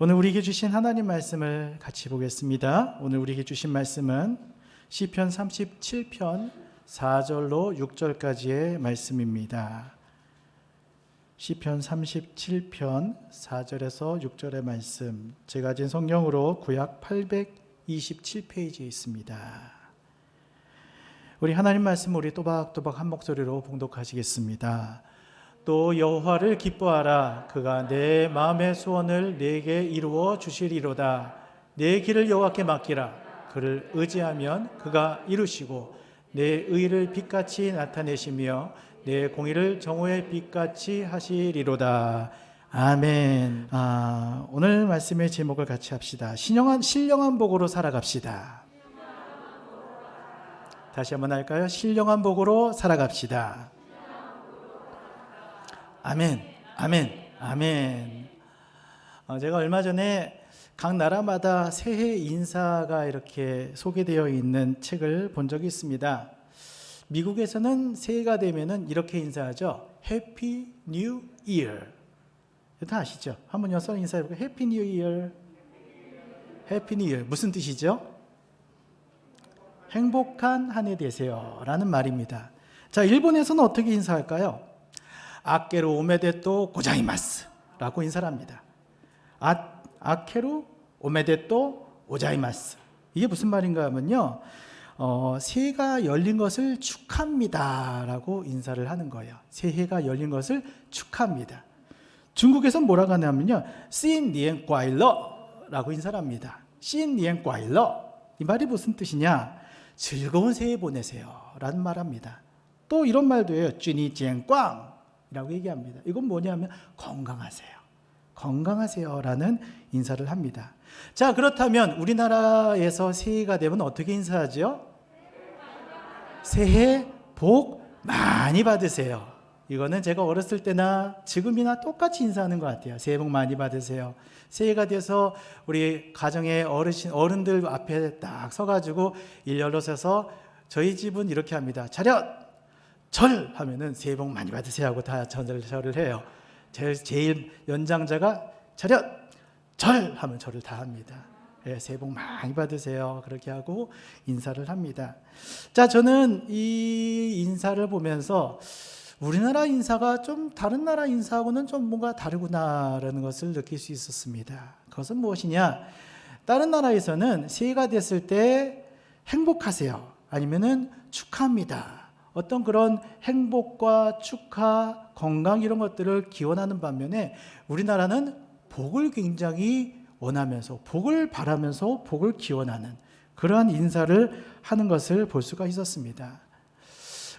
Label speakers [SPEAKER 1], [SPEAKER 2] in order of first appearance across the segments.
[SPEAKER 1] 오늘 우리에게 주신 하나님 말씀을 같이 보겠습니다. 오늘 우리에게 주신 말씀은 시편 37편 4절로 6절까지의 말씀입니다. 시편 37편 4절에서 6절의 말씀, 제가 가진 성경으로 구약 827페이지에 있습니다. 우리 하나님 말씀 우리 또박또박 한 목소리로 봉독하시겠습니다. 또 여호와를 기뻐하라. 그가 내 마음의 소원을 내게 이루어 주시리로다. 내 길을 여호와께 맡기라. 그를 의지하면 그가 이루시고 내 의를 빛같이 나타내시며 내 공의를 정오의 빛같이 하시리로다. 아멘. 오늘 말씀의 제목을 같이 합시다. 신령한 복으로 살아갑시다. 다시 한번 할까요? 신령한 복으로 살아갑시다. 아멘, 아멘, 아멘. 제가 얼마 전에 각 나라마다 새해 인사가 이렇게 소개되어 있는 책을 본 적이 있습니다. 미국에서는 새해가 되면은 이렇게 인사하죠. 해피 뉴 이어. 다 아시죠? 한번 여기서 인사해볼까요? 해피 뉴 이어. 해피 뉴 이어. 무슨 뜻이죠? 행복한 한 해 되세요 라는 말입니다. 자, 일본에서는 어떻게 인사할까요? 아케루 오메데또 고자이마스 라고 인사를 합니다. 아케루 오메데또 고자이마스. 이게 무슨 말인가 하면요, 새해가 열린 것을 축하합니다 라고 인사를 하는 거예요. 새해가 열린 것을 축하합니다. 중국에서는 뭐라고 하냐면요, 신니엔 꽈일러 라고 인사를 합니다. 신니엔 꽈일러. 이 말이 무슨 뜻이냐? 즐거운 새해 보내세요 라는 말 합니다. 또 이런 말도 해요. 쥐니지엔꽝 라고 얘기합니다. 이건 뭐냐면 건강하세요. 건강하세요 라는 인사를 합니다. 자, 그렇다면 우리나라에서 새해가 되면 어떻게 인사하죠? 새해 복 많이 받으세요. 이거는 제가 어렸을 때나 지금이나 똑같이 인사하는 것 같아요. 새해 복 많이 받으세요. 새해가 돼서 우리 가정의 어른들 앞에 딱 서가지고 일렬로 서서 저희 집은 이렇게 합니다. 차렷! 절! 하면은 새해 복 많이 받으세요 하고 다 절을 해요. 제일 연장자가 차렷! 절! 하면 절을 다 합니다. 네, 새해 복 많이 받으세요. 그렇게 하고 인사를 합니다. 자, 저는 이 인사를 보면서 우리나라 인사가 좀 다른 나라 인사하고는 좀 뭔가 다르구나라는 것을 느낄 수 있었습니다. 그것은 무엇이냐? 다른 나라에서는 새해가 됐을 때 행복하세요. 아니면은 축하합니다. 어떤 그런 행복과 축하, 건강 이런 것들을 기원하는 반면에 우리나라는 복을 굉장히 원하면서 복을 바라면서 복을 기원하는 그러한 인사를 하는 것을 볼 수가 있었습니다.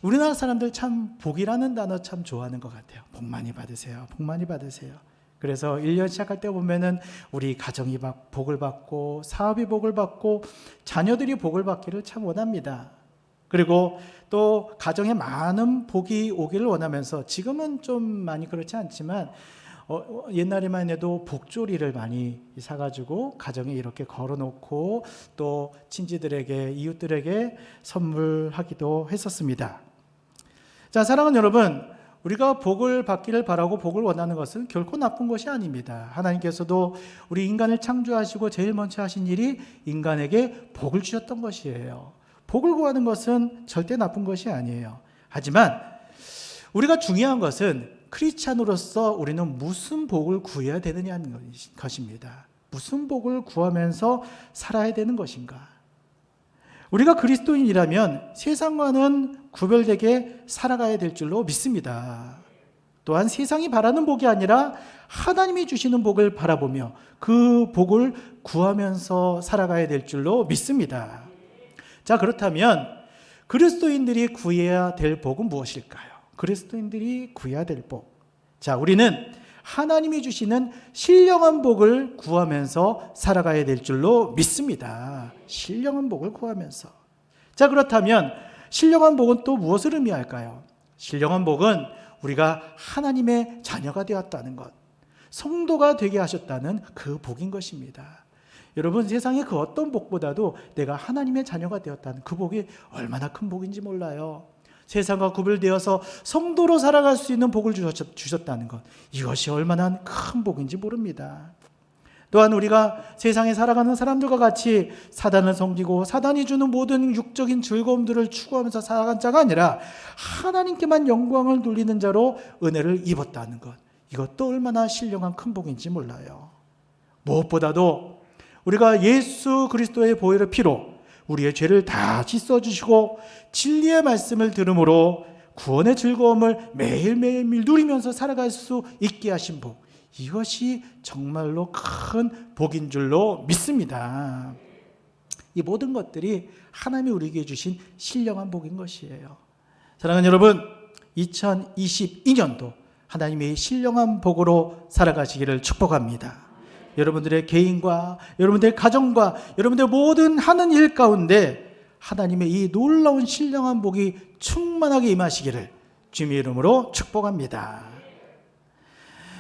[SPEAKER 1] 우리나라 사람들 참 복이라는 단어 참 좋아하는 것 같아요. 복 많이 받으세요. 복 많이 받으세요. 그래서 1년 시작할 때 보면은 우리 가정이 복을 받고 사업이 복을 받고 자녀들이 복을 받기를 참 원합니다. 그리고 또 가정에 많은 복이 오기를 원하면서 지금은 좀 많이 그렇지 않지만 옛날에만 해도 복조리를 많이 사가지고 가정에 이렇게 걸어놓고 또 친지들에게 이웃들에게 선물하기도 했었습니다. 자, 사랑하는 여러분, 우리가 복을 받기를 바라고 복을 원하는 것은 결코 나쁜 것이 아닙니다. 하나님께서도 우리 인간을 창조하시고 제일 먼저 하신 일이 인간에게 복을 주셨던 것이에요. 복을 구하는 것은 절대 나쁜 것이 아니에요. 하지만 우리가 중요한 것은 크리스찬으로서 우리는 무슨 복을 구해야 되느냐는 것입니다. 무슨 복을 구하면서 살아야 되는 것인가? 우리가 그리스도인이라면 세상과는 구별되게 살아가야 될 줄로 믿습니다. 또한 세상이 바라는 복이 아니라 하나님이 주시는 복을 바라보며 그 복을 구하면서 살아가야 될 줄로 믿습니다. 자, 그렇다면 그리스도인들이 구해야 될 복은 무엇일까요? 그리스도인들이 구해야 될 복. 자, 우리는 하나님이 주시는 신령한 복을 구하면서 살아가야 될 줄로 믿습니다. 신령한 복을 구하면서. 자, 그렇다면 신령한 복은 또 무엇을 의미할까요? 신령한 복은 우리가 하나님의 자녀가 되었다는 것, 성도가 되게 하셨다는 그 복인 것입니다. 여러분, 세상의 그 어떤 복보다도 내가 하나님의 자녀가 되었다는 그 복이 얼마나 큰 복인지 몰라요. 세상과 구별되어서 성도로 살아갈 수 있는 복을 주셨다는 것, 이것이 얼마나 큰 복인지 모릅니다. 또한 우리가 세상에 살아가는 사람들과 같이 사단을 섬기고 사단이 주는 모든 육적인 즐거움들을 추구하면서 살아간 자가 아니라 하나님께만 영광을 돌리는 자로 은혜를 입었다는 것, 이것도 얼마나 신령한 큰 복인지 몰라요. 무엇보다도 우리가 예수 그리스도의 보혈의 피로 우리의 죄를 다 씻어주시고 진리의 말씀을 들음으로 구원의 즐거움을 매일매일 누리면서 살아갈 수 있게 하신 복, 이것이 정말로 큰 복인 줄로 믿습니다. 이 모든 것들이 하나님이 우리에게 주신 신령한 복인 것이에요. 사랑하는 여러분, 2022년도 하나님의 신령한 복으로 살아가시기를 축복합니다. 여러분들의 개인과 여러분들의 가정과 여러분들의 모든 하는 일 가운데 하나님의 이 놀라운 신령한 복이 충만하게 임하시기를 주님의 이름으로 축복합니다.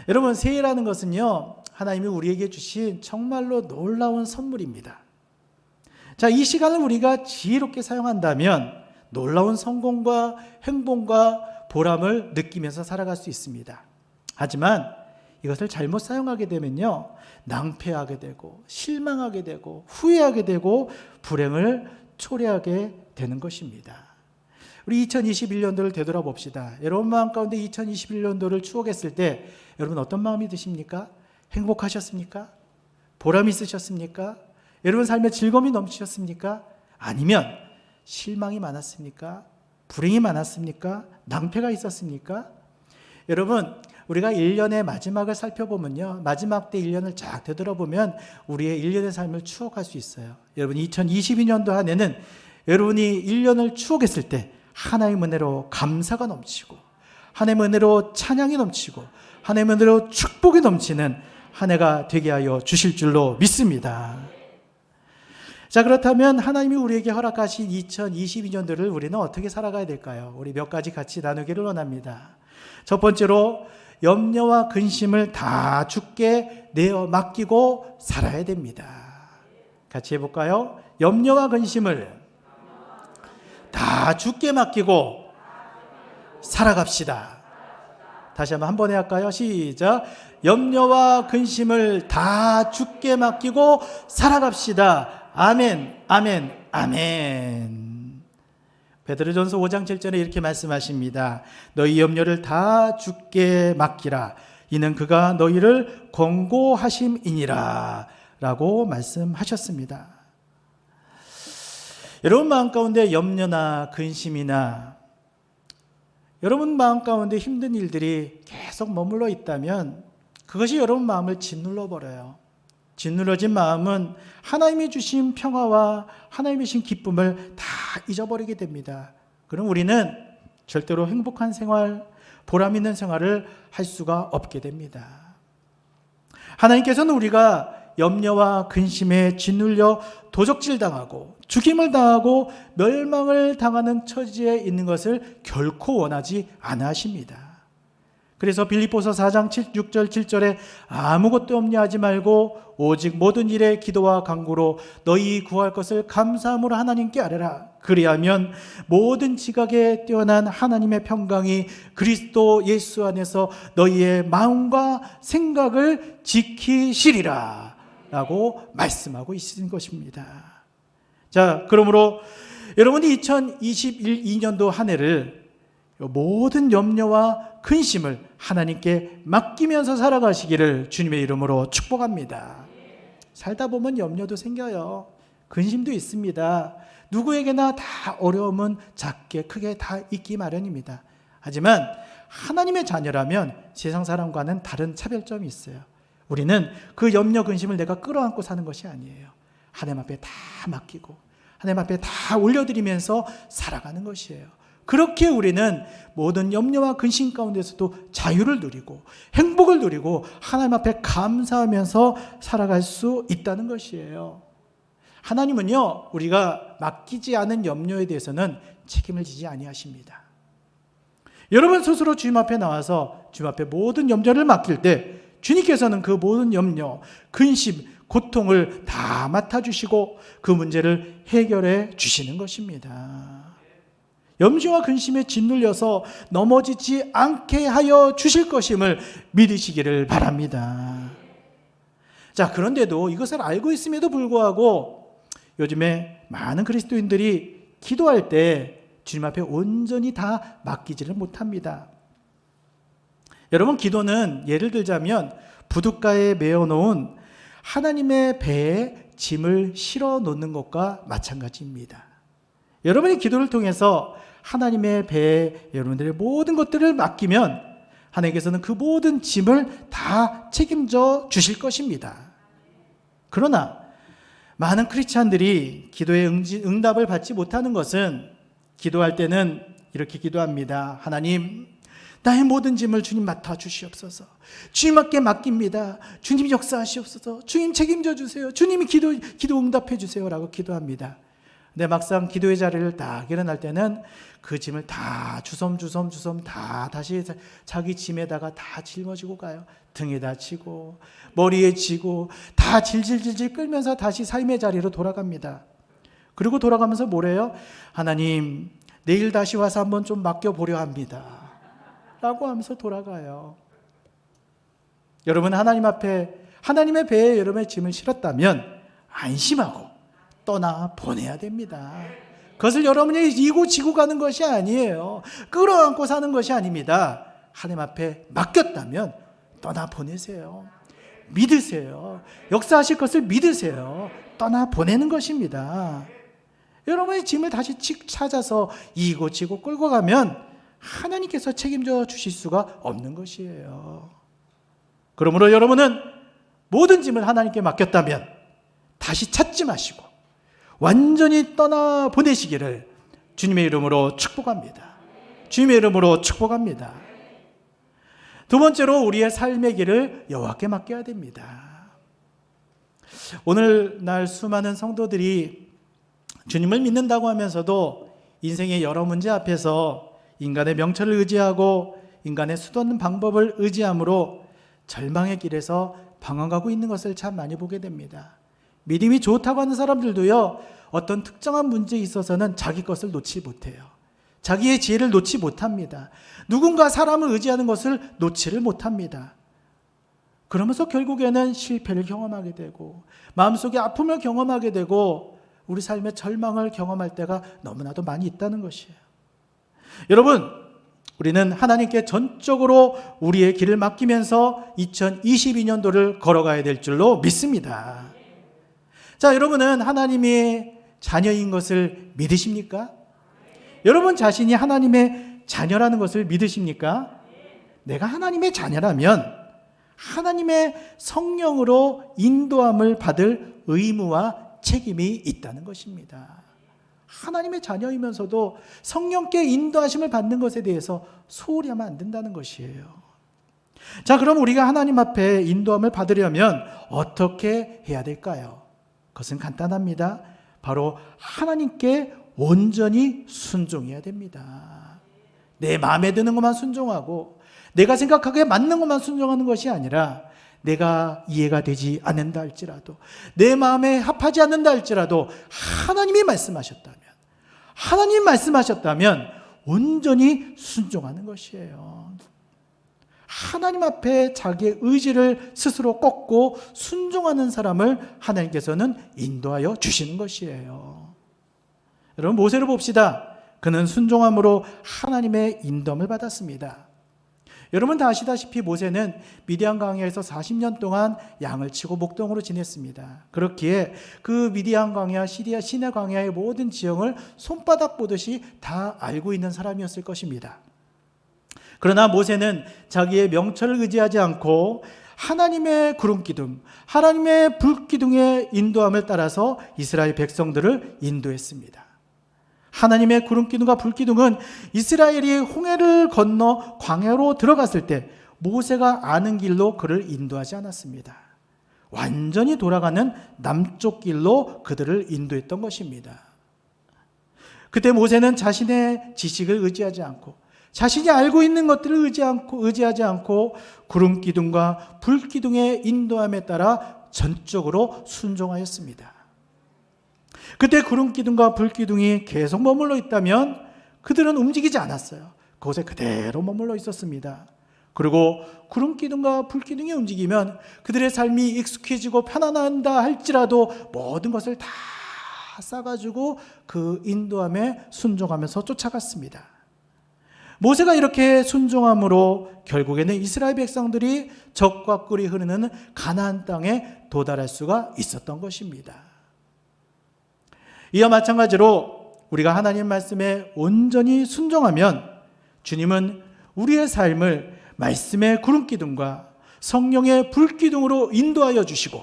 [SPEAKER 1] 여러분, 새해라는 것은요, 하나님이 우리에게 주신 정말로 놀라운 선물입니다. 자, 이 시간을 우리가 지혜롭게 사용한다면 놀라운 성공과 행복과 보람을 느끼면서 살아갈 수 있습니다. 하지만 이것을 잘못 사용하게 되면요, 낭패하게 되고 실망하게 되고 후회하게 되고 불행을 초래하게 되는 것입니다. 우리 2021년도를 되돌아봅시다. 여러분 마음 가운데 2021년도를 추억했을 때 여러분 어떤 마음이 드십니까? 행복하셨습니까? 보람이 있으셨습니까? 여러분 삶에 즐거움이 넘치셨습니까? 아니면 실망이 많았습니까? 불행이 많았습니까? 낭패가 있었습니까? 여러분, 우리가 1년의 마지막을 살펴보면요, 마지막 때 1년을 쫙 되돌아보면 우리의 1년의 삶을 추억할 수 있어요. 여러분, 2022년도 한 해는 여러분이 1년을 추억했을 때 하나님의 은혜로 감사가 넘치고 하나님의 은혜로 찬양이 넘치고 하나님의 은혜로 축복이 넘치는 한 해가 되게 하여 주실 줄로 믿습니다. 자, 그렇다면 하나님이 우리에게 허락하신 2022년도를 우리는 어떻게 살아가야 될까요? 우리 몇 가지 같이 나누기를 원합니다. 첫 번째로 염려와 근심을 다 주께 내어 맡기고 살아야 됩니다. 같이 해볼까요? 염려와 근심을 다 주께 맡기고 살아갑시다. 다시 한번 한 번에 할까요? 시작. 염려와 근심을 다 주께 맡기고 살아갑시다. 아멘, 아멘, 아멘. 베드로전서 5장 7절에 이렇게 말씀하십니다. 너희 염려를 다 주께 맡기라. 이는 그가 너희를 권고하심이니라 라고 말씀하셨습니다. 여러분 마음 가운데 염려나 근심이나 여러분 마음 가운데 힘든 일들이 계속 머물러 있다면 그것이 여러분 마음을 짓눌러 버려요. 짓눌러진 마음은 하나님이 주신 평화와 하나님이 주신 기쁨을 다 잊어버리게 됩니다. 그럼 우리는 절대로 행복한 생활, 보람 있는 생활을 할 수가 없게 됩니다. 하나님께서는 우리가 염려와 근심에 짓눌려 도적질당하고 죽임을 당하고 멸망을 당하는 처지에 있는 것을 결코 원하지 않아 하십니다. 그래서 빌립보서 4장 6절 7절에 아무것도 염려하지 말고 오직 모든 일에 기도와 간구로 너희 구할 것을 감사함으로 하나님께 아뢰라. 그리하면 모든 지각에 뛰어난 하나님의 평강이 그리스도 예수 안에서 너희의 마음과 생각을 지키시리라 라고 말씀하고 있는 것입니다. 자, 그러므로 여러분이 2021년도 한 해를 모든 염려와 근심을 하나님께 맡기면서 살아가시기를 주님의 이름으로 축복합니다. 살다 보면 염려도 생겨요. 근심도 있습니다. 누구에게나 다 어려움은 작게 크게 다 있기 마련입니다. 하지만 하나님의 자녀라면 세상 사람과는 다른 차별점이 있어요. 우리는 그 염려 근심을 내가 끌어안고 사는 것이 아니에요. 하나님 앞에 다 맡기고 하나님 앞에 다 올려드리면서 살아가는 것이에요. 그렇게 우리는 모든 염려와 근심 가운데서도 자유를 누리고 행복을 누리고 하나님 앞에 감사하면서 살아갈 수 있다는 것이에요. 하나님은요, 우리가 맡기지 않은 염려에 대해서는 책임을 지지 아니하십니다. 여러분 스스로 주님 앞에 나와서 주님 앞에 모든 염려를 맡길 때 주님께서는 그 모든 염려, 근심, 고통을 다 맡아주시고 그 문제를 해결해 주시는 것입니다. 염려와 근심에 짓눌려서 넘어지지 않게 하여 주실 것임을 믿으시기를 바랍니다. 자, 그런데도 이것을 알고 있음에도 불구하고 요즘에 많은 그리스도인들이 기도할 때 주님 앞에 온전히 다 맡기지를 못합니다. 여러분, 기도는 예를 들자면 부둣가에 메어놓은 하나님의 배에 짐을 실어 놓는 것과 마찬가지입니다. 여러분이 기도를 통해서 하나님의 배에 여러분들의 모든 것들을 맡기면 하나님께서는 그 모든 짐을 다 책임져 주실 것입니다. 그러나 많은 크리스찬들이 기도의 응답을 받지 못하는 것은 기도할 때는 이렇게 기도합니다. 하나님, 나의 모든 짐을 주님 맡아 주시옵소서. 주님께 맡깁니다. 주님 역사하시옵소서. 주님 책임져 주세요. 주님이 기도 응답해 주세요 라고 기도합니다. 근데 막상 기도의 자리를 딱 일어날 때는 그 짐을 다 주섬주섬 다 다시 자기 짐에다가 다 짊어지고 가요. 등에다 지고 머리에 지고 다 질질질질 끌면서 다시 삶의 자리로 돌아갑니다. 그리고 돌아가면서 뭐래요? 하나님, 내일 다시 와서 한번 좀 맡겨보려 합니다 라고 하면서 돌아가요. 여러분, 하나님 앞에 하나님의 배에 여러분의 짐을 실었다면 안심하고 떠나 보내야 됩니다. 그것을 여러분이 이고 지고 가는 것이 아니에요. 끌어안고 사는 것이 아닙니다. 하나님 앞에 맡겼다면 떠나 보내세요. 믿으세요. 역사하실 것을 믿으세요. 떠나 보내는 것입니다. 여러분의 짐을 다시 찾아서 이고 지고 끌고 가면 하나님께서 책임져 주실 수가 없는 것이에요. 그러므로 여러분은 모든 짐을 하나님께 맡겼다면 다시 찾지 마시고 완전히 떠나 보내시기를 주님의 이름으로 축복합니다. 주님의 이름으로 축복합니다. 두 번째로 우리의 삶의 길을 여호와께 맡겨야 됩니다. 오늘날 수많은 성도들이 주님을 믿는다고 하면서도 인생의 여러 문제 앞에서 인간의 명철을 의지하고 인간의 수도는 방법을 의지함으로 절망의 길에서 방황하고 있는 것을 참 많이 보게 됩니다. 믿음이 좋다고 하는 사람들도요, 어떤 특정한 문제에 있어서는 자기 것을 놓지 못해요. 자기의 지혜를 놓지 못합니다. 누군가 사람을 의지하는 것을 놓지를 못합니다. 그러면서 결국에는 실패를 경험하게 되고 마음속에 아픔을 경험하게 되고 우리 삶의 절망을 경험할 때가 너무나도 많이 있다는 것이에요. 여러분, 우리는 하나님께 전적으로 우리의 길을 맡기면서 2022년도를 걸어가야 될 줄로 믿습니다. 자, 여러분은 하나님의 자녀인 것을 믿으십니까? 여러분 자신이 하나님의 자녀라는 것을 믿으십니까? 내가 하나님의 자녀라면 하나님의 성령으로 인도함을 받을 의무와 책임이 있다는 것입니다. 하나님의 자녀이면서도 성령께 인도하심을 받는 것에 대해서 소홀히 하면 안 된다는 것이에요. 자, 그럼 우리가 하나님 앞에 인도함을 받으려면 어떻게 해야 될까요? 그것은 간단합니다. 바로 하나님께 온전히 순종해야 됩니다. 내 마음에 드는 것만 순종하고 내가 생각하기에 맞는 것만 순종하는 것이 아니라 내가 이해가 되지 않는다 할지라도 내 마음에 합하지 않는다 할지라도 하나님이 말씀하셨다면 온전히 순종하는 것이에요. 하나님 앞에 자기의 의지를 스스로 꺾고 순종하는 사람을 하나님께서는 인도하여 주시는 것이에요. 여러분, 모세를 봅시다. 그는 순종함으로 하나님의 인도함을 받았습니다. 여러분 다 아시다시피 모세는 미디안 광야에서 40년 동안 양을 치고 목동으로 지냈습니다. 그렇기에 그 미디안 광야, 시리아 시내 광야의 모든 지형을 손바닥 보듯이 다 알고 있는 사람이었을 것입니다. 그러나 모세는 자기의 명철을 의지하지 않고 하나님의 구름기둥, 하나님의 불기둥의 인도함을 따라서 이스라엘 백성들을 인도했습니다. 하나님의 구름기둥과 불기둥은 이스라엘이 홍해를 건너 광야로 들어갔을 때 모세가 아는 길로 그를 인도하지 않았습니다. 완전히 돌아가는 남쪽 길로 그들을 인도했던 것입니다. 그때 모세는 자신의 지식을 의지하지 않고 자신이 알고 있는 것들을 의지하지 않고 구름기둥과 불기둥의 인도함에 따라 전적으로 순종하였습니다. 그때 구름기둥과 불기둥이 계속 머물러 있다면 그들은 움직이지 않았어요. 그곳에 그대로 머물러 있었습니다. 그리고 구름 기둥과 불 기둥이 움직이면 그들의 삶이 익숙해지고 편안한다 할지라도 모든 것을 다 싸가지고 그 인도함에 순종하면서 쫓아갔습니다. 모세가 이렇게 순종함으로 결국에는 이스라엘 백성들이 적과 꿀이 흐르는 가나안 땅에 도달할 수가 있었던 것입니다. 이와 마찬가지로 우리가 하나님 말씀에 온전히 순종하면 주님은 우리의 삶을 말씀의 구름기둥과 성령의 불기둥으로 인도하여 주시고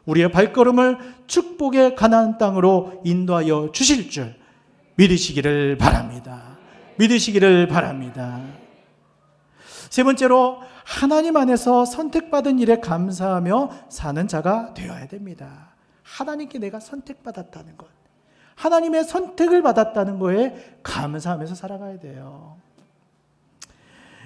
[SPEAKER 1] 우리의 발걸음을 축복의 가나안 땅으로 인도하여 주실 줄 믿으시기를 바랍니다. 믿으시기를 바랍니다. 세 번째로 하나님 안에서 선택받은 일에 감사하며 사는 자가 되어야 됩니다. 하나님께 내가 선택받았다는 것, 하나님의 선택을 받았다는 거에 감사하면서 살아가야 돼요.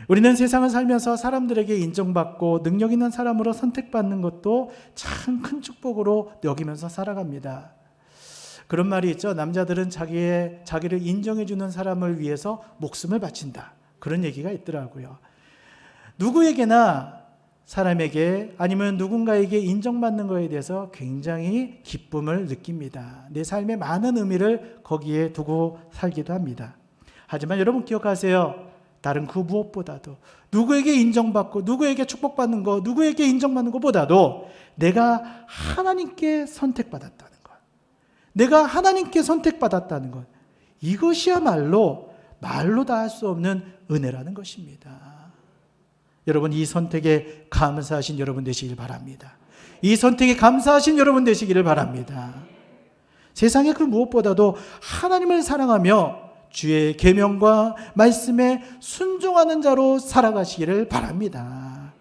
[SPEAKER 1] 우리는 세상을 살면서 사람들에게 인정받고 능력 있는 사람으로 선택받는 것도 참 큰 축복으로 여기면서 살아갑니다. 그런 말이 있죠. 남자들은 자기를 인정해주는 사람을 위해서 목숨을 바친다. 그런 얘기가 있더라고요. 누구에게나 사람에게 아니면 누군가에게 인정받는 것에 대해서 굉장히 기쁨을 느낍니다. 내 삶의 많은 의미를 거기에 두고 살기도 합니다. 하지만 여러분 기억하세요. 다른 그 무엇보다도 누구에게 인정받고 누구에게 축복받는 것, 누구에게 인정받는 것보다도 내가 하나님께 선택받았다는 것, 내가 하나님께 선택받았다는 것, 이것이야말로 말로 다 할 수 없는 은혜라는 것입니다. 여러분, 이 선택에 감사하신 여러분 되시길 바랍니다. 이 선택에 감사하신 여러분 되시기를 바랍니다. 세상의 그 무엇보다도 하나님을 사랑하며 주의 계명과 말씀에 순종하는 자로 살아가시기를 바랍니다.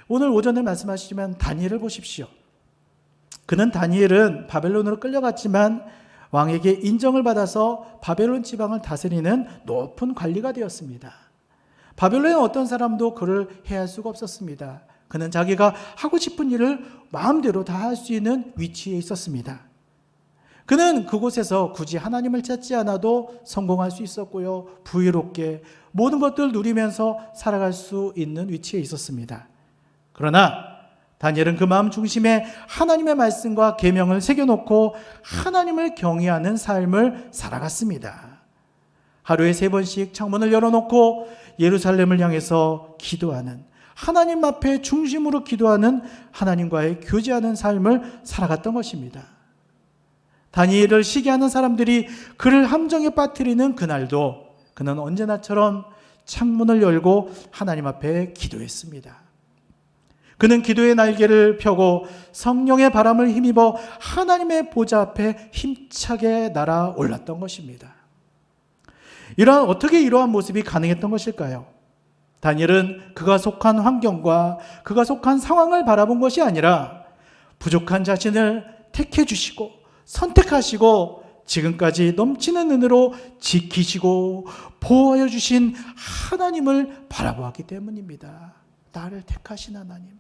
[SPEAKER 1] 오늘 오전에 말씀하시지만 다니엘을 보십시오. 다니엘은 바벨론으로 끌려갔지만 왕에게 인정을 받아서 바벨론 지방을 다스리는 높은 관리가 되었습니다. 바벨론의 어떤 사람도 그를 해할 수가 없었습니다. 그는 자기가 하고 싶은 일을 마음대로 다 할 수 있는 위치에 있었습니다. 그는 그곳에서 굳이 하나님을 찾지 않아도 성공할 수 있었고요. 부유롭게 모든 것들을 누리면서 살아갈 수 있는 위치에 있었습니다. 그러나 다니엘은 그 마음 중심에 하나님의 말씀과 계명을 새겨놓고 하나님을 경외하는 삶을 살아갔습니다. 하루에 3번씩 창문을 열어놓고 예루살렘을 향해서 기도하는, 하나님 앞에 중심으로 기도하는, 하나님과의 교제하는 삶을 살아갔던 것입니다. 다니엘을 시기하는 사람들이 그를 함정에 빠뜨리는 그날도 그는 언제나처럼 창문을 열고 하나님 앞에 기도했습니다. 그는 기도의 날개를 펴고 성령의 바람을 힘입어 하나님의 보좌 앞에 힘차게 날아올랐던 것입니다. 어떻게 이러한 모습이 가능했던 것일까요? 다니엘은 그가 속한 환경과 그가 속한 상황을 바라본 것이 아니라 부족한 자신을 택해 주시고 선택하시고 지금까지 넘치는 은혜로 지키시고 보호하여 주신 하나님을 바라보았기 때문입니다. 나를 택하신 하나님,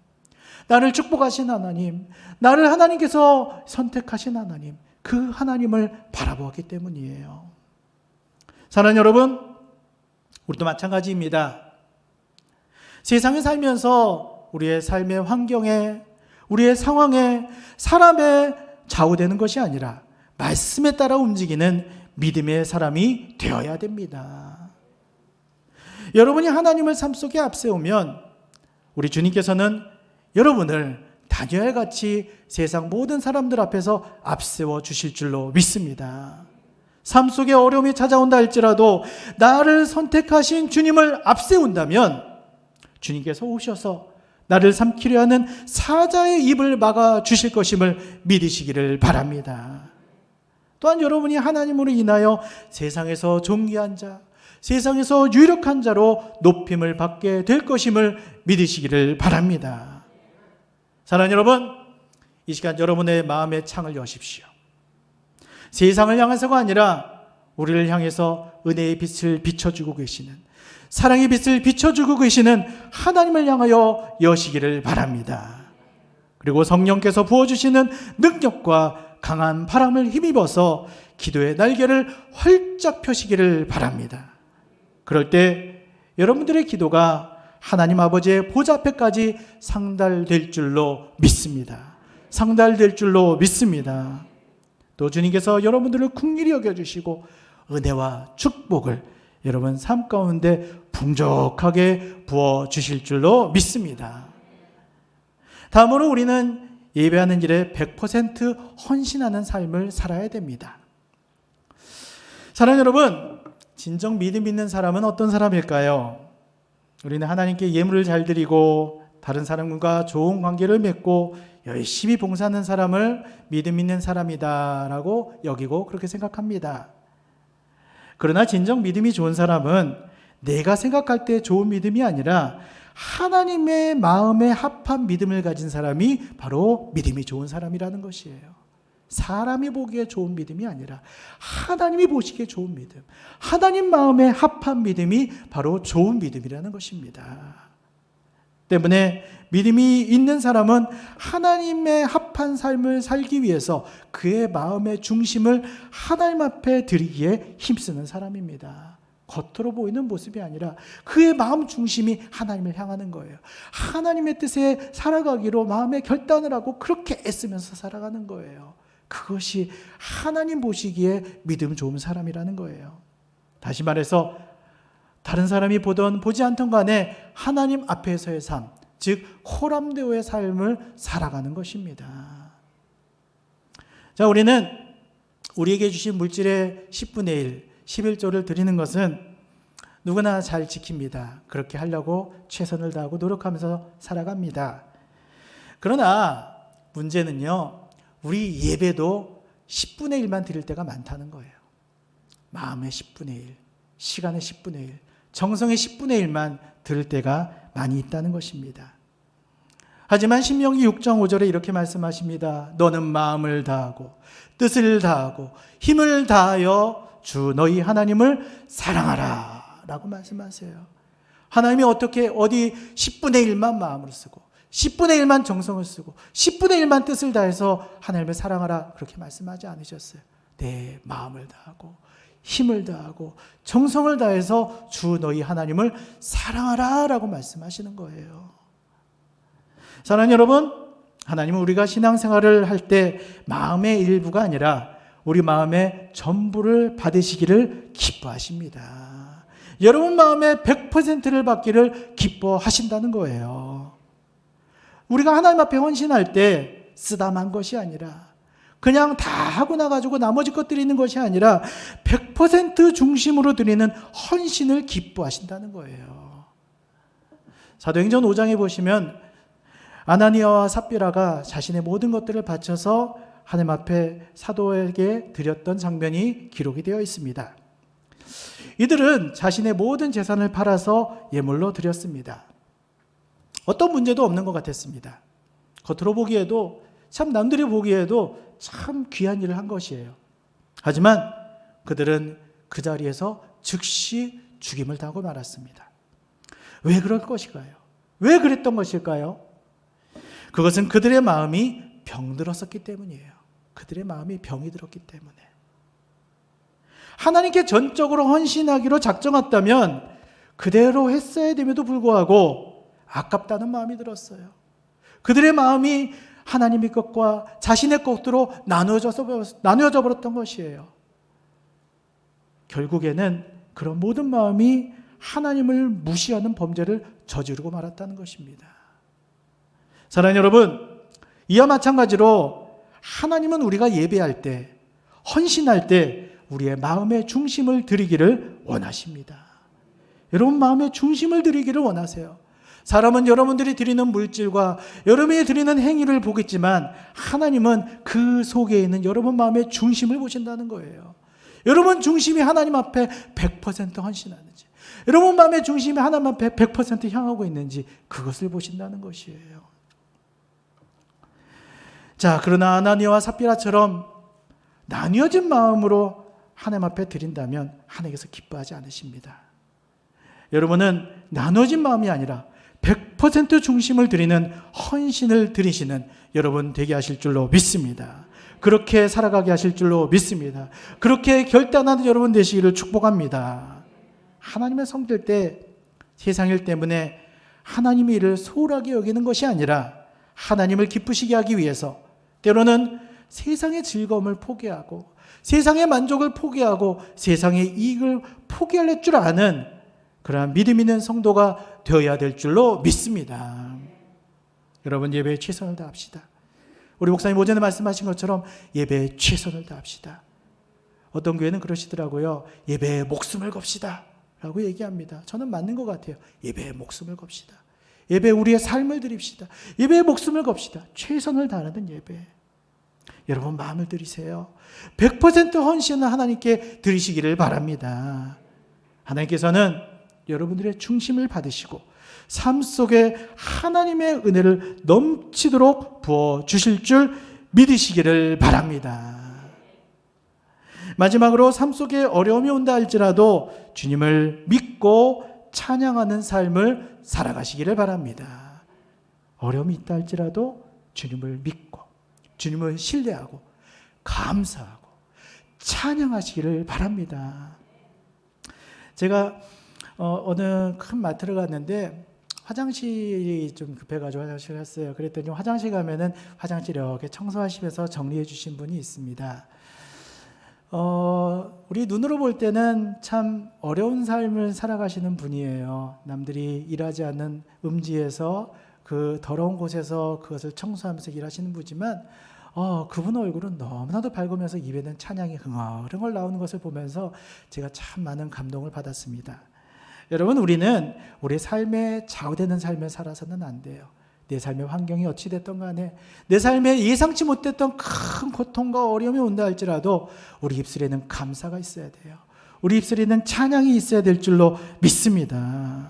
[SPEAKER 1] 나를 축복하신 하나님, 나를 하나님께서 선택하신 하나님, 그 하나님을 바라보았기 때문이에요. 사랑하는 여러분, 우리도 마찬가지입니다. 세상에 살면서 우리의 삶의 환경에, 우리의 상황에, 사람의 좌우되는 것이 아니라 말씀에 따라 움직이는 믿음의 사람이 되어야 됩니다. 여러분이 하나님을 삶 속에 앞세우면 우리 주님께서는 여러분을 다니엘 같이 세상 모든 사람들 앞에서 앞세워 주실 줄로 믿습니다. 삶 속에 어려움이 찾아온다 할지라도 나를 선택하신 주님을 앞세운다면 주님께서 오셔서 나를 삼키려 하는 사자의 입을 막아 주실 것임을 믿으시기를 바랍니다. 또한 여러분이 하나님으로 인하여 세상에서 존귀한 자, 세상에서 유력한 자로 높임을 받게 될 것임을 믿으시기를 바랍니다. 사랑하는 여러분, 이 시간 여러분의 마음의 창을 여십시오. 세상을 향해서가 아니라 우리를 향해서 은혜의 빛을 비춰주고 계시는, 사랑의 빛을 비춰주고 계시는 하나님을 향하여 여시기를 바랍니다. 그리고 성령께서 부어주시는 능력과 강한 바람을 힘입어서 기도의 날개를 활짝 펴시기를 바랍니다. 그럴 때 여러분들의 기도가 하나님 아버지의 보좌 앞에까지 상달될 줄로 믿습니다. 상달될 줄로 믿습니다. 또 주님께서 여러분들을 긍휼히 여겨주시고 은혜와 축복을 여러분 삶 가운데 풍족하게 부어주실 줄로 믿습니다. 다음으로 우리는 예배하는 일에 100% 헌신하는 삶을 살아야 됩니다. 사랑하는 여러분, 진정 믿음 있는 사람은 어떤 사람일까요? 우리는 하나님께 예물을 잘 드리고 다른 사람과 좋은 관계를 맺고 열심히 봉사하는 사람을 믿음 있는 사람이다라고 여기고 그렇게 생각합니다. 그러나 진정 믿음이 좋은 사람은 내가 생각할 때 좋은 믿음이 아니라 하나님의 마음에 합한 믿음을 가진 사람이 바로 믿음이 좋은 사람이라는 것이에요. 사람이 보기에 좋은 믿음이 아니라 하나님이 보시기에 좋은 믿음, 하나님 마음에 합한 믿음이 바로 좋은 믿음이라는 것입니다. 때문에 믿음이 있는 사람은 하나님의 합한 삶을 살기 위해서 그의 마음의 중심을 하나님 앞에 드리기에 힘쓰는 사람입니다. 겉으로 보이는 모습이 아니라 그의 마음 중심이 하나님을 향하는 거예요. 하나님의 뜻에 살아가기로 마음의 결단을 하고 그렇게 애쓰면서 살아가는 거예요. 그것이 하나님 보시기에 믿음 좋은 사람이라는 거예요. 다시 말해서 다른 사람이 보던 보지 않던 간에 하나님 앞에서의 삶, 즉 호람대오의 삶을 살아가는 것입니다. 자, 우리는 우리에게 주신 물질의 10분의 1, 11조를 드리는 것은 누구나 잘 지킵니다. 그렇게 하려고 최선을 다하고 노력하면서 살아갑니다. 그러나 문제는요, 우리 예배도 10분의 1만 드릴 때가 많다는 거예요. 마음의 10분의 1, 시간의 10분의 1, 정성의 10분의 1만 들을 때가 많이 있다는 것입니다. 하지만 신명기 6장 5절에 이렇게 말씀하십니다. 너는 마음을 다하고 뜻을 다하고 힘을 다하여 주 너희 하나님을 사랑하라 라고 말씀하세요. 하나님이 어떻게 어디 10분의 1만 마음을 쓰고 10분의 1만 정성을 쓰고 10분의 1만 뜻을 다해서 하나님을 사랑하라 그렇게 말씀하지 않으셨어요. 내 마음을 다하고 힘을 다하고 정성을 다해서 주 너희 하나님을 사랑하라 라고 말씀하시는 거예요. 사랑하는 여러분, 하나님은 우리가 신앙생활을 할 때 마음의 일부가 아니라 우리 마음의 전부를 받으시기를 기뻐하십니다. 여러분 마음의 100%를 받기를 기뻐하신다는 거예요. 우리가 하나님 앞에 헌신할 때 쓰다만 것이 아니라 그냥 다 하고 나가지고 나머지 것 드리는 것이 아니라 100% 중심으로 드리는 헌신을 기뻐하신다는 거예요. 사도행전 5장에 보시면 아나니아와 삽비라가 자신의 모든 것들을 바쳐서 하나님 앞에 사도에게 드렸던 장면이 기록이 되어 있습니다. 이들은 자신의 모든 재산을 팔아서 예물로 드렸습니다. 어떤 문제도 없는 것 같았습니다. 겉으로 보기에도 참 남들이 보기에도 참 귀한 일을 한 것이에요. 하지만 그들은 그 자리에서 즉시 죽임을 당하고 말았습니다. 왜 그럴 것일까요? 왜 그랬던 것일까요? 그것은 그들의 마음이 병들었었기 때문이에요. 그들의 마음이 병이 들었기 때문에. 하나님께 전적으로 헌신하기로 작정했다면 그대로 했어야 됨에도 불구하고 아깝다는 마음이 들었어요. 그들의 마음이 하나님의 것과 자신의 것으로 나누어져 버렸던 것이에요. 결국에는 그런 모든 마음이 하나님을 무시하는 범죄를 저지르고 말았다는 것입니다. 사랑하는 여러분, 이와 마찬가지로 하나님은 우리가 예배할 때, 헌신할 때 우리의 마음의 중심을 드리기를 원하십니다. 여러분 마음의 중심을 드리기를 원하세요. 사람은 여러분들이 드리는 물질과 여러분이 드리는 행위를 보겠지만 하나님은 그 속에 있는 여러분 마음의 중심을 보신다는 거예요. 여러분 중심이 하나님 앞에 100% 헌신하는지, 여러분 마음의 중심이 하나님 앞에 100% 향하고 있는지 그것을 보신다는 것이에요. 자, 그러나 아나니아와 삽비라처럼 나뉘어진 마음으로 하나님 앞에 드린다면 하나님께서 기뻐하지 않으십니다. 여러분은 나눠진 마음이 아니라 100% 중심을 드리는 헌신을 드리시는 여러분 되게 하실 줄로 믿습니다. 그렇게 살아가게 하실 줄로 믿습니다. 그렇게 결단하는 여러분 되시기를 축복합니다. 하나님의 성될 때 세상 일 때문에 하나님의 일을 소홀하게 여기는 것이 아니라 하나님을 기쁘시게 하기 위해서 때로는 세상의 즐거움을 포기하고 세상의 만족을 포기하고 세상의 이익을 포기할 줄 아는 그러한 믿음 있는 성도가 되어야 될 줄로 믿습니다. 여러분, 예배에 최선을 다합시다. 우리 목사님 오전에 말씀하신 것처럼 예배에 최선을 다합시다. 어떤 교회는 그러시더라고요. 예배에 목숨을 겁시다 라고 얘기합니다. 저는 맞는 것 같아요. 예배에 목숨을 겁시다. 예배에 우리의 삶을 드립시다. 예배에 목숨을 겁시다. 최선을 다하는 예배. 여러분, 마음을 들이세요. 100% 헌신을 하나님께 드리시기를 바랍니다. 하나님께서는 여러분들의 중심을 받으시고 삶 속에 하나님의 은혜를 넘치도록 부어주실 줄 믿으시기를 바랍니다. 마지막으로 삶 속에 어려움이 온다 할지라도 주님을 믿고 찬양하는 삶을 살아가시기를 바랍니다. 어려움이 있다 할지라도 주님을 믿고 주님을 신뢰하고 감사하고 찬양하시기를 바랍니다. 제가 어느 큰 마트를 갔는데 화장실이 좀 급해가지고 화장실 갔어요. 그랬더니 화장실 가면은 화장실 이렇게 청소하시면서 정리해 주신 분이 있습니다. 우리 눈으로 볼 때는 참 어려운 삶을 살아가시는 분이에요. 남들이 일하지 않는 음지에서 그 더러운 곳에서 그것을 청소하면서 일하시는 분이지만 그분 얼굴은 너무나도 밝으면서 입에는 찬양이 흥얼흥얼 나오는 것을 보면서 제가 참 많은 감동을 받았습니다. 여러분, 우리는 우리 삶에 좌우되는 삶을 살아서는 안 돼요. 내 삶의 환경이 어찌 됐든 간에 내 삶에 예상치 못했던 큰 고통과 어려움이 온다 할지라도 우리 입술에는 감사가 있어야 돼요. 우리 입술에는 찬양이 있어야 될 줄로 믿습니다.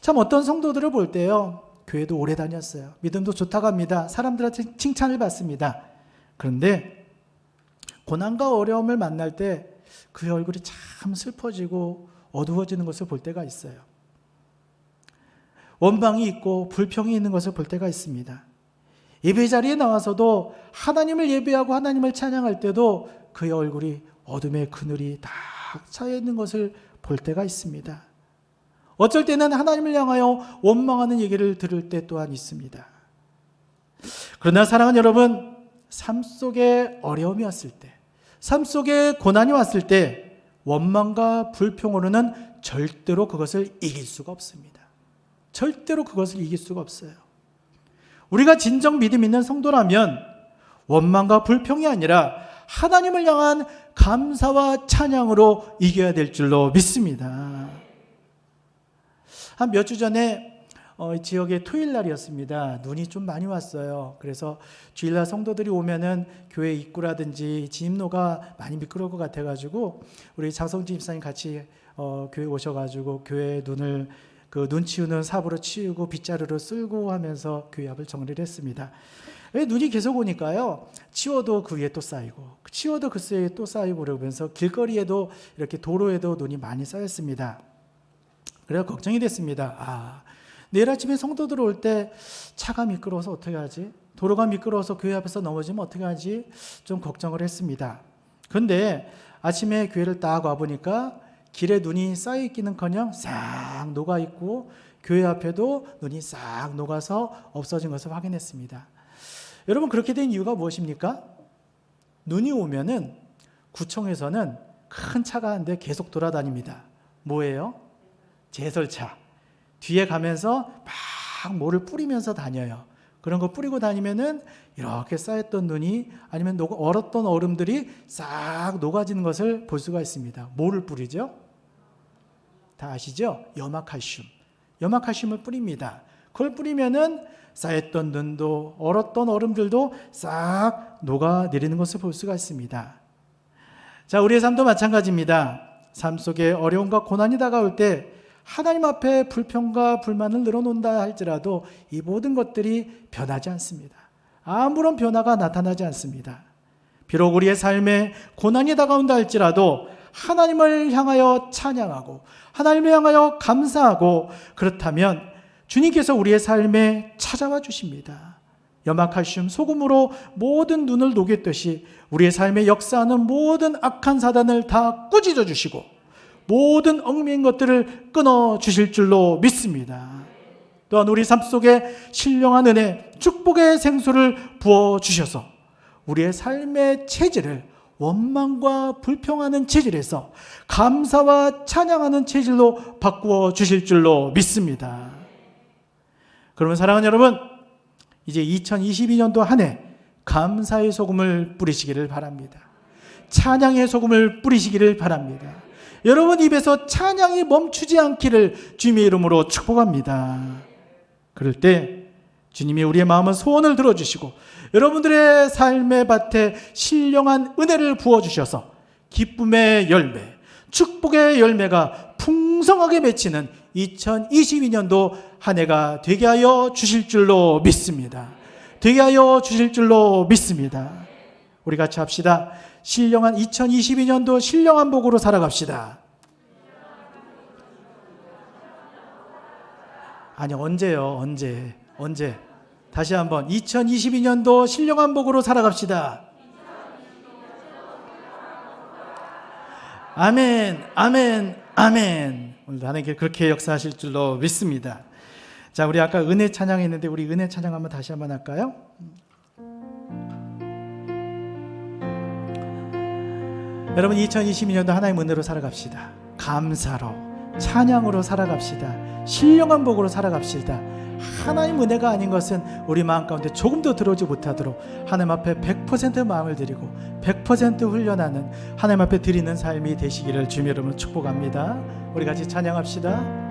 [SPEAKER 1] 참 어떤 성도들을 볼 때요, 교회도 오래 다녔어요. 믿음도 좋다고 합니다. 사람들한테 칭찬을 받습니다. 그런데 고난과 어려움을 만날 때 그의 얼굴이 참 슬퍼지고 어두워지는 것을 볼 때가 있어요. 원망이 있고 불평이 있는 것을 볼 때가 있습니다. 예배 자리에 나와서도 하나님을 예배하고 하나님을 찬양할 때도 그의 얼굴이 어둠의 그늘이 다 차여 있는 것을 볼 때가 있습니다. 어쩔 때는 하나님을 향하여 원망하는 얘기를 들을 때 또한 있습니다. 그러나 사랑하는 여러분, 삶 속에 어려움이 왔을 때, 삶 속에 고난이 왔을 때 원망과 불평으로는 절대로 그것을 이길 수가 없습니다. 절대로 그것을 이길 수가 없어요. 우리가 진정 믿음 있는 성도라면 원망과 불평이 아니라 하나님을 향한 감사와 찬양으로 이겨야 될 줄로 믿습니다. 한 몇 주 전에 지역의 토요일 날이었습니다. 눈이 좀 많이 왔어요. 그래서 주일날 성도들이 오면은 교회 입구라든지 진입로가 많이 미끄러울 것 같아가지고 우리 장성진 집사님 같이 교회 오셔가지고 교회 눈을 눈 치우는 삽으로 치우고 빗자루로 쓸고 하면서 교회 앞을 정리를 했습니다. 눈이 계속 오니까요, 치워도 그 위에 또 쌓이고 치워도 그 위에 또 쌓이고 그러면서 길거리에도 이렇게 도로에도 눈이 많이 쌓였습니다. 그래서 걱정이 됐습니다. 내일 아침에 성도들 올 때 차가 미끄러워서 어떻게 하지? 도로가 미끄러워서 교회 앞에서 넘어지면 어떻게 하지? 좀 걱정을 했습니다. 그런데 아침에 교회를 딱 와보니까 길에 눈이 쌓여있기는커녕 싹 녹아있고 교회 앞에도 눈이 싹 녹아서 없어진 것을 확인했습니다. 여러분, 그렇게 된 이유가 무엇입니까? 눈이 오면은 구청에서는 큰 차가 한 대 계속 돌아다닙니다. 뭐예요? 제설차. 뒤에 가면서 막 뭐를 뿌리면서 다녀요. 그런 거 뿌리고 다니면은 이렇게 쌓였던 눈이 아니면 얼었던 얼음들이 싹 녹아지는 것을 볼 수가 있습니다. 뭐를 뿌리죠? 다 아시죠? 염화칼슘. 염화칼슘을 뿌립니다. 그걸 뿌리면은 쌓였던 눈도 얼었던 얼음들도 싹 녹아내리는 것을 볼 수가 있습니다. 자, 우리의 삶도 마찬가지입니다. 삶 속에 어려움과 고난이 다가올 때 하나님 앞에 불평과 불만을 늘어놓는다 할지라도 이 모든 것들이 변하지 않습니다. 아무런 변화가 나타나지 않습니다. 비록 우리의 삶에 고난이 다가온다 할지라도 하나님을 향하여 찬양하고 하나님을 향하여 감사하고 그렇다면 주님께서 우리의 삶에 찾아와 주십니다. 염화칼슘 소금으로 모든 눈을 녹였듯이 우리의 삶에 역사하는 모든 악한 사단을 다 꾸짖어 주시고 모든 얽매인 것들을 끊어주실 줄로 믿습니다. 또한 우리 삶 속에 신령한 은혜, 축복의 생수를 부어주셔서 우리의 삶의 체질을 원망과 불평하는 체질에서 감사와 찬양하는 체질로 바꾸어 주실 줄로 믿습니다. 그러면 사랑하는 여러분, 이제 2022년도 한 해 감사의 소금을 뿌리시기를 바랍니다. 찬양의 소금을 뿌리시기를 바랍니다. 여러분 입에서 찬양이 멈추지 않기를 주님의 이름으로 축복합니다. 그럴 때 주님이 우리의 마음은 소원을 들어주시고 여러분들의 삶의 밭에 신령한 은혜를 부어주셔서 기쁨의 열매, 축복의 열매가 풍성하게 맺히는 2022년도 한 해가 되게 하여 주실 줄로 믿습니다. 되게 하여 주실 줄로 믿습니다. 우리 같이 합시다. 신령한 2022년도 신령한 복으로 살아갑시다. 아니, 언제요? 언제? 다시 한번 2022년도 신령한 복으로 살아갑시다. 아멘, 아멘, 아멘. 오늘도 하나님께 그렇게 역사하실 줄로 믿습니다. 자, 우리 아까 은혜 찬양했는데 우리 은혜 찬양 한번 다시 한번 할까요? 여러분 2022년도 하나님 은혜로 살아갑시다. 감사로, 찬양으로 살아갑시다. 신령한 복으로 살아갑시다. 하나님 은혜가 아닌 것은 우리 마음 가운데 조금도 들어오지 못하도록 하나님 앞에 100% 마음을 드리고 100% 훈련하는 하나님 앞에 드리는 삶이 되시기를 주님의 이름으로 축복합니다. 우리 같이 찬양합시다.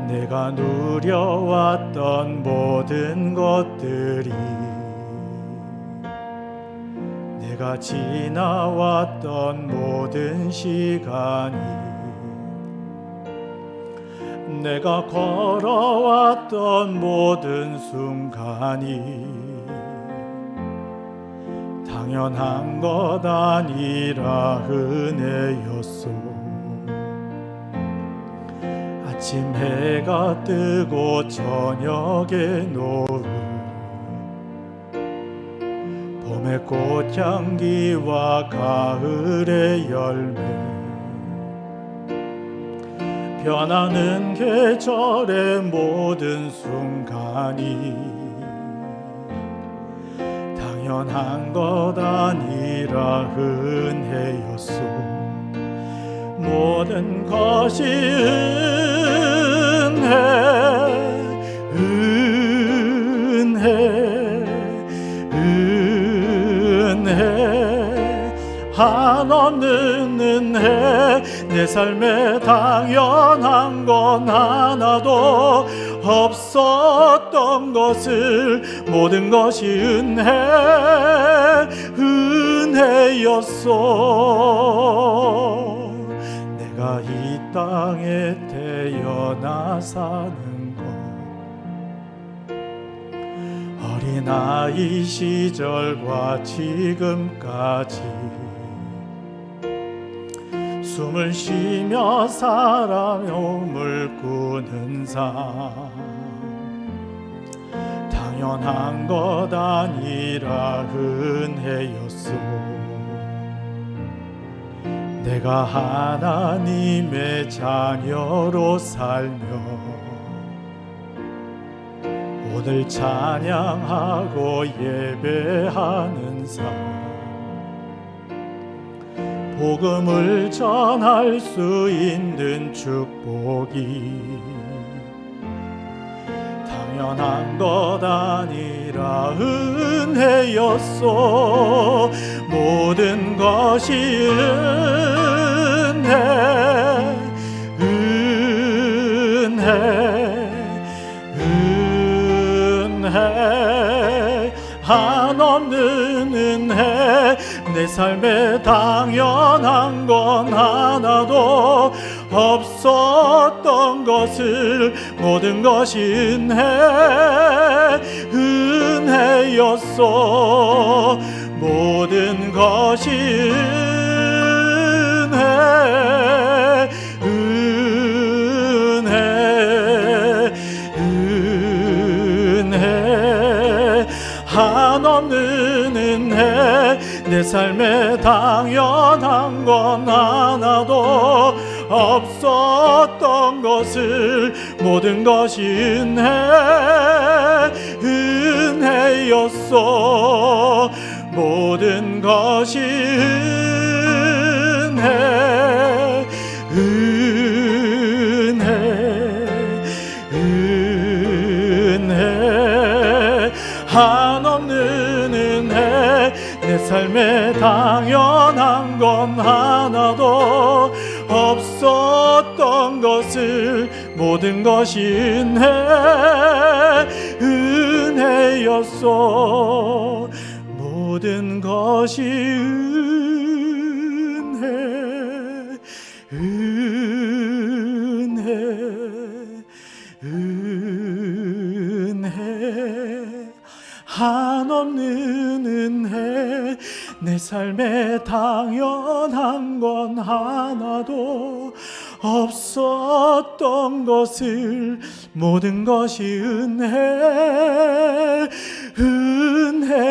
[SPEAKER 1] 내가 누려왔던 모든 것들이, 내가 지나왔던 모든 시간이, 내가 걸어왔던 모든 순간이 당연한 것 아니라 은혜였소. 아침 해가 뜨고 저녁에 노을, 봄의 꽃향기와 가을의 열매, 변하는 계절의 모든 순간이 당연한 것 아니라 은혜였소. 모든 것이 은혜, 한없는 은혜. 내 삶에 당연한 건 하나도 없었던 것을 모든 것이 은혜였소. 내가 이 땅에 태어나 사는 것, 어린아이 시절과 지금까지 숨을 쉬며 살아 몸을 꾸는 삶, 당연한 것 아니라 은혜였소. 내가 하나님의 자녀로 살며 오늘 찬양하고 예배하는 삶, 복음을 전할 수 있는 축복이 당연한 것 아니라 은혜였소. 모든 것이 은혜, 한없는 은혜. 내 삶에 당연한 건 하나도 없었던 것을 모든 것이 은혜였소. 모든 것이 은혜, 한없는 은혜. 내 내 삶에 당연한 건 하나도 없었던 것을 모든 것이 은혜였어. 모든 것이 은혜 한없는 은혜. 내 삶에 당연한 건 하나도 없었던 것을 모든 것이 은혜였어. 모든 것이 은혜 한없는 은혜. 내 삶에 당연한 건 하나도 없었던 것을 모든 것이 은혜였어.